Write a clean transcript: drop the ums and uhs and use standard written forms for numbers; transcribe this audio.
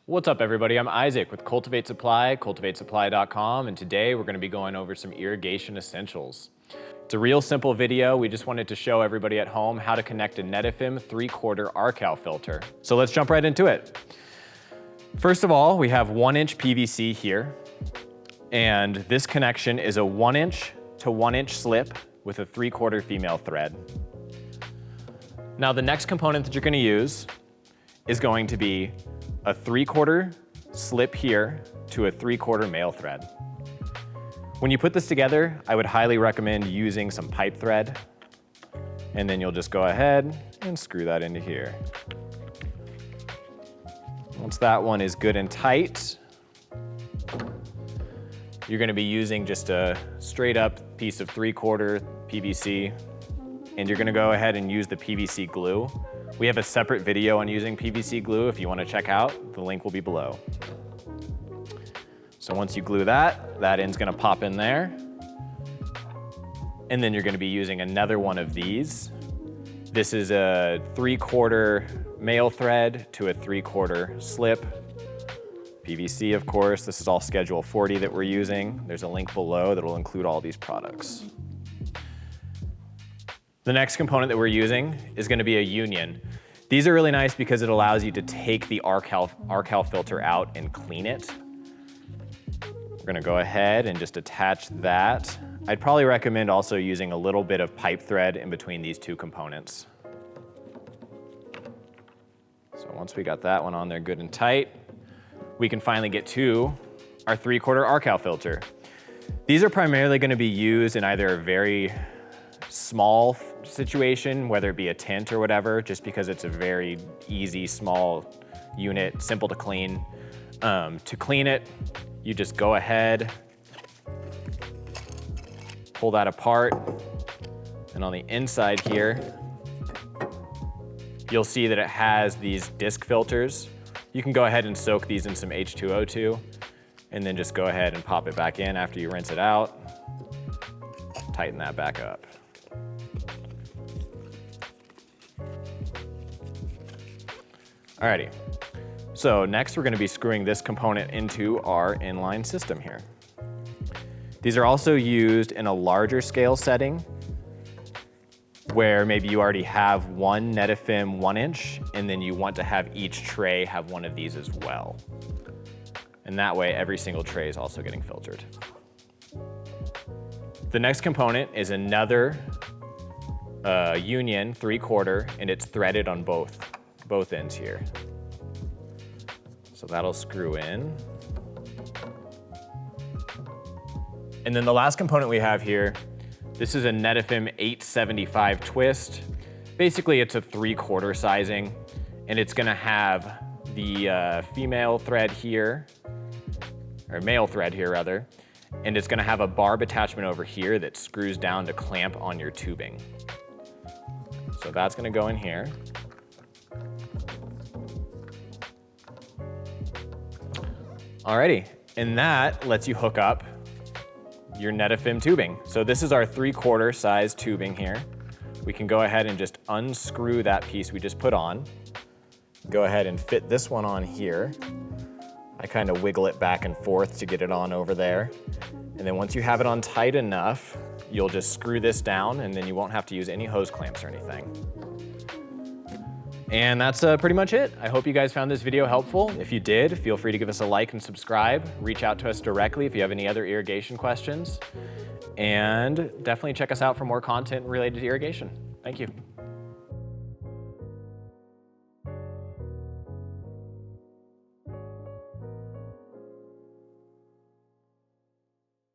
What's up, everybody? I'm Isaac with Cultivate Supply, cultivatesupply.com, and today we're going to be going over some irrigation essentials. It's a real simple video. We just wanted to show everybody at home how to connect a Netafim 3/4 Arkal filter. So let's jump right into it. First of all, we have 1-inch PVC here, and this connection is a 1-inch to 1-inch slip with a 3/4 female thread. Now the next component that you're going to use is going to be a 3/4 slip here to a 3/4 male thread. When you put this together, I would highly recommend using some pipe thread, and then you'll just go ahead and screw that into here. Once that one is good and tight, you're going to be using just a straight up piece of 3/4 PVC, and you're going to go ahead and use the PVC glue. We have a separate video on using PVC glue if you want to check out. The link will be below. So once you glue that, that end's going to pop in there. And then you're going to be using another one of these. This is a 3/4 male thread to a 3/4 slip. PVC, of course. This is all Schedule 40 that we're using. There's a link below that will include all these products. The next component that we're using is going to be a union. These are really nice because it allows you to take the Arkal filter out and clean it. We're going to go ahead and just attach that. I'd probably recommend also using a little bit of pipe thread in between these two components. So once we got that one on there good and tight, we can finally get to our 3/4 Arkal filter. These are primarily going to be used in either a very small situation, whether it be a tent or whatever, just because it's a very easy, small unit, simple to clean. To clean it, you just go ahead, pull that apart, and on the inside here, you'll see that it has these disc filters. You can go ahead and soak these in some H2O2, and then just go ahead and pop it back in after you rinse it out. Tighten that back up. Alrighty, so next we're going to be screwing this component into our inline system here. These are also used in a larger scale setting where maybe you already have one Netafim 1-inch and then you want to have each tray have one of these as well. And that way every single tray is also getting filtered. The next component is another union 3/4, and it's threaded on both ends here. So that'll screw in. And then the last component we have here, this is a Netafim 875 twist. Basically it's a 3/4 sizing, and it's gonna have the female thread here, or male thread here rather, and it's gonna have a barb attachment over here that screws down to clamp on your tubing. So that's gonna go in here. Alrighty, and that lets you hook up your Netafim tubing. So this is our 3/4 size tubing here. We can go ahead and just unscrew that piece we just put on. Go ahead and fit this one on here. I kind of wiggle it back and forth to get it on over there. And then once you have it on tight enough, you'll just screw this down, and then you won't have to use any hose clamps or anything. And that's pretty much it. I hope you guys found this video helpful. If you did, feel free to give us a like and subscribe. Reach out to us directly if you have any other irrigation questions. And definitely check us out for more content related to irrigation. Thank you.